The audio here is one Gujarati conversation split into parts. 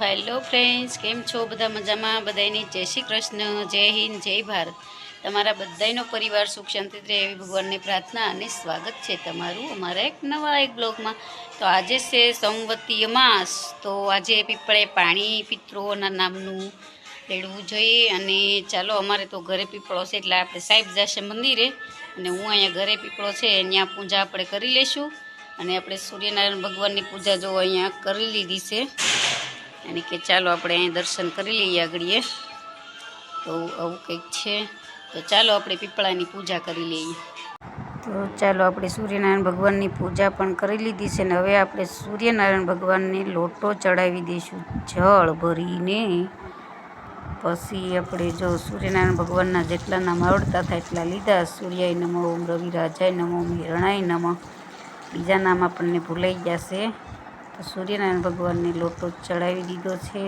હેલો ફ્રેન્ડ્સ, કેમ છો? બધા મજામાં? બધાની જય શ્રી કૃષ્ણ, જય હિન્દ, જય ભારત. તમારા બધાનો પરિવાર સુખ શાંતિ રહે એવી ભગવાનની પ્રાર્થના અને સ્વાગત છે તમારું અમારા એક બ્લોગમાં. તો આજે છે સંવતીય માસ, તો આજે પીપળે પાણી પિતૃઓના નામનું રેડવું જોઈએ. અને ચાલો, અમારે તો ઘરે પીપળો છે એટલે આપણે સાહેબ જશે મંદિરે અને હું અહીંયા ઘરે પીપળો છે ત્યાં પૂજા આપણે કરી લઈશું. અને આપણે સૂર્યનારાયણ ભગવાનની પૂજા જો અહીંયા કરી લીધી છે અને કે ચાલો આપણે અહીં દર્શન કરી લઈએ આગળીએ. તો આવું કંઈક છે. તો ચાલો આપણે પીપળાની પૂજા કરી લઈએ. તો ચાલો, આપણે સૂર્યનારાયણ ભગવાનની પૂજા પણ કરી લીધી છે ને હવે આપણે સૂર્યનારાયણ ભગવાનને લોટો ચડાવી દઈશું જળ ભરીને. પછી આપણે જો સૂર્યનારાયણ ભગવાનના જેટલા નામ આવડતા થાય એટલા લીધા. સૂર્યાય નમઃ, ઓમ રવિ રાજાય નમઃ, હિરણાય નમઃ. બીજા નામ આપણને ભૂલાઈ જશે. તો સૂર્યનારાયણ ભગવાનને લોટો ચડાવી દીધો છે.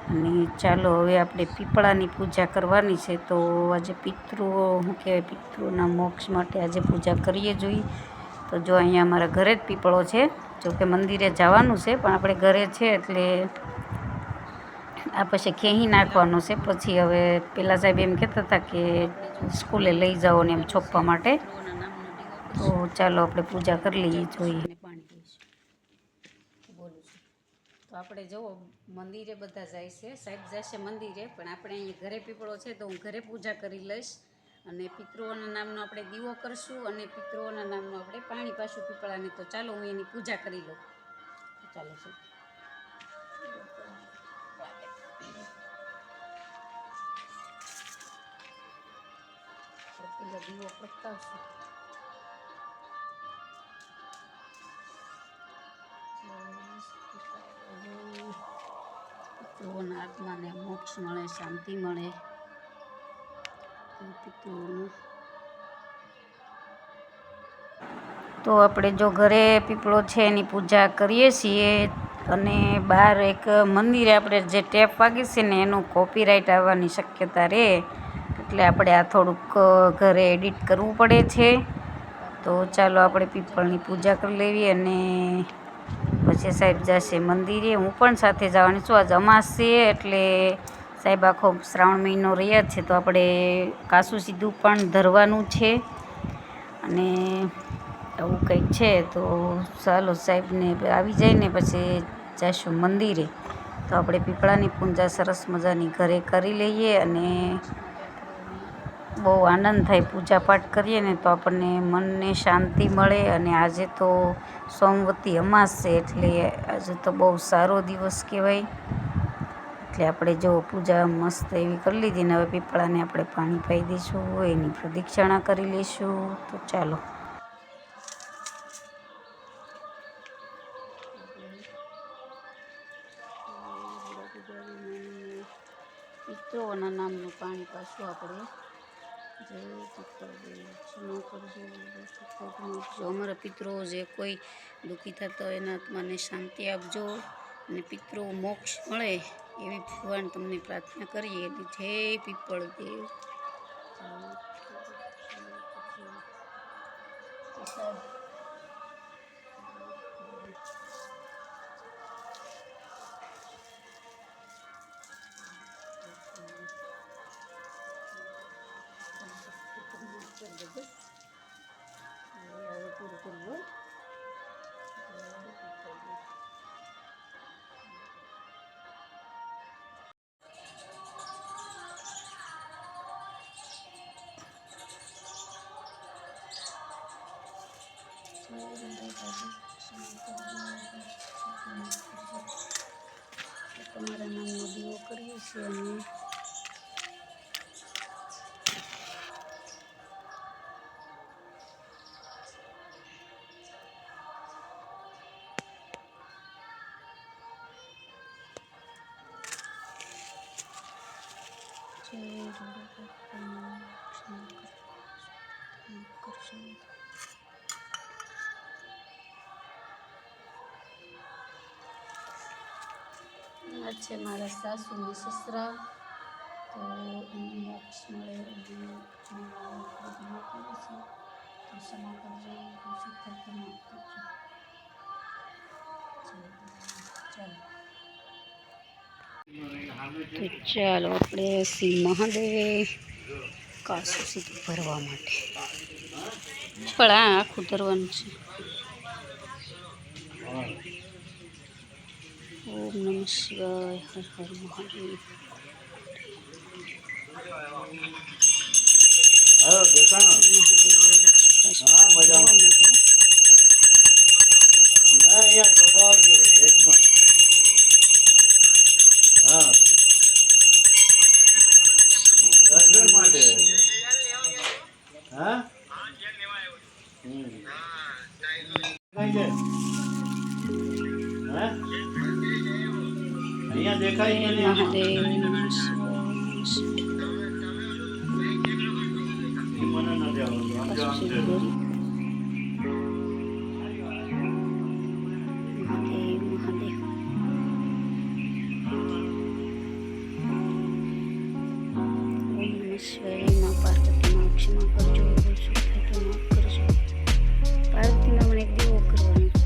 અને ચાલો હવે આપણે પીપળાની પૂજા કરવાની છે. તો આજે પિતૃઓ શું કહેવાય, પિતૃઓના મોક્ષ માટે આજે પૂજા કરીએ જોઈએ. તો જો અહીંયા અમારા ઘરે જ પીપળો છે. જોકે મંદિરે જવાનું છે પણ આપણે ઘરે છે એટલે આ પછી ખેંચી નાખવાનું છે. પછી હવે પેલા સાહેબ એમ કહેતા હતા કે સ્કૂલે લઈ જાઓ ને એમ છોપવા માટે. તો ચાલો આપણે પૂજા કરી લઈએ જોઈએ. તો આપણે જુઓ, મંદિરે બધા જાય છે, સાહેબ જશે મંદિરે, પણ આપણે અહીં ઘરે પીપળો છે તો હું ઘરે પૂજા કરી લઈશ. અને પિતૃઓના નામનો આપણે દીવો કરશું અને પિતૃઓના નામનું આપણે પાણી પાશું પીપળાને. તો ચાલો હું એની પૂજા કરી લઉં. ચાલો છે પેલા દીવો પ્રગટાવશું. પિતૃઓના આત્માને મોક્ષ મળે, શાંતિ મળે. પિતૃઓનું તો આપણે જો ઘરે પીપળો છે એની પૂજા કરીએ છીએ. અને બહાર એક મંદિરે આપણે જે ટેપ વાગી છે ને એનું કોપીરાઇટ આવવાની શક્યતા રહે, એટલે આપણે આ થોડુંક ઘરે એડિટ કરવું પડે છે. તો ચાલો આપણે પીપળની પૂજા કરી લેવી અને પછી સાહેબ જશે મંદિરે. હું પણ સાથે જવાની છું. આજ અમાસ છે એટલે સાહેબ આખો શ્રાવણ મહિનો રહ્યા છે તો આપણે કાસું સીધું પણ ધરવાનું છે. અને આવું કંઈક છે. તો ચાલો, સાહેબને આવી જાય ને પછી જઈશું મંદિરે. તો આપણે પીપળાની પૂજા સરસ મજાની ઘરે કરી લઈએ. અને બહુ આનંદ થાય પૂજા પાઠ કરીએ ને તો આપણને મનને શાંતિ મળે. અને આજે તો સોમવતી અમાસ છે એટલે આજે તો બહુ સારો દિવસ કહેવાય. એટલે આપણે જો પૂજા મસ્ત એવી કરી લીધી ને હવે પીપળાને આપણે પાણી પાઈ દઈશું, એની પ્રદક્ષિણા કરી લઈશું. તો ચાલો, પિતૃઓના નામનું પાણી પાછું આપણે અમારા પિતૃઓ જે કોઈ દુઃખી થતા હોય એના આત્માને શાંતિ આપજો અને પિતૃઓ મોક્ષ મળે એવી ભગવાન તમને પ્રાર્થના કરીએ. જય પીપળ દેવ. પૂરું કરવું તમારા નામનો દીવો કરીએ છીએ અને આ છે મારા સાસુની સસરા. તો એમને મોક્ષ મળે એવી દીવો કરીએ છીએ. તો ક્ષમા કરજો, ચાલો. તો ચાલો આપણે શ્રી મહાદેવ કાસુ સીધું ભરવા માટે પણ આ આખું ધરવાનું છે. ઓમ નમઃ શિવાય, હર હર મહાદેવ. માં પાર્વતીમાં ક્ષમા કરજો, ભૂલ ચૂક થાય તો માફ કરજો. પાર્વતીમાં મને એક દેવો કરવાનો છે.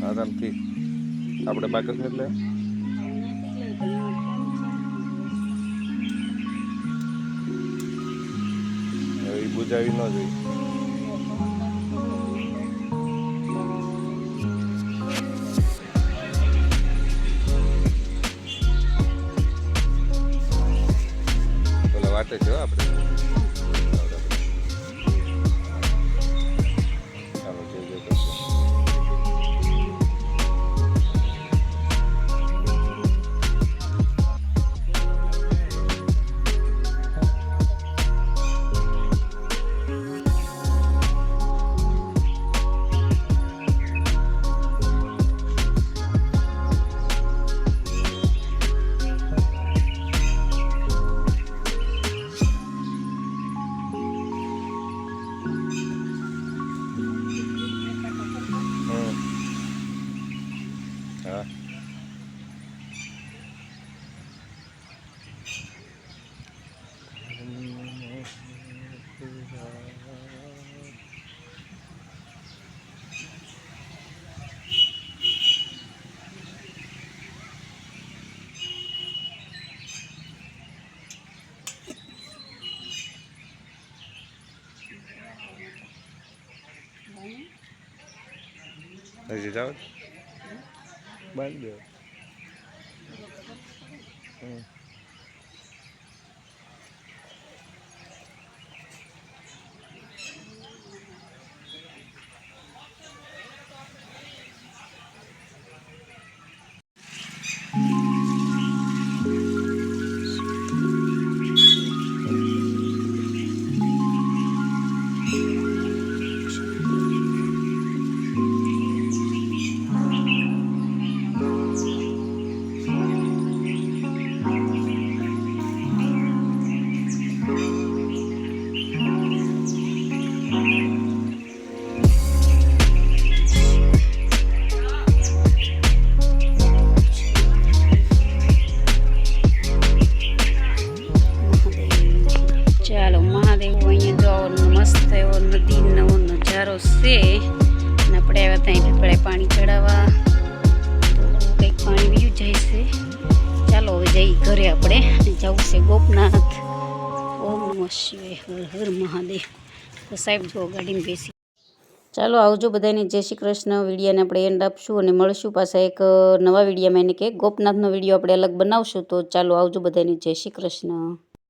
આરામથી આપણે બાકી એટલે એ બુજાવી ન જોઈએ. પેલા વાટે છે આપણે. હજી જાવ બાંધી દો. છે અને આપણે આવ્યા ત્યાં પીપળે પાણી ચડાવવા, તો કંઈક પાણી વીયું જાય છે. ચાલો હવે જઈ ઘરે, આપણે જવું છે ગોપનાથ. ઓમ નમઃ શિવાય, હર હર મહાદેવ. તો સાહેબ જો ગાડીમાં બેસી ચાલો આવજો બધાને, જય શ્રી કૃષ્ણ. વિડીયોને આપણે એન્ડ આપશું અને મળશું પાછા એક નવા વિડીયોમાં, એને કે ગોપનાથનો વિડીયો આપણે અલગ બનાવશું. તો ચાલો આવજો બધાને, જય શ્રી કૃષ્ણ.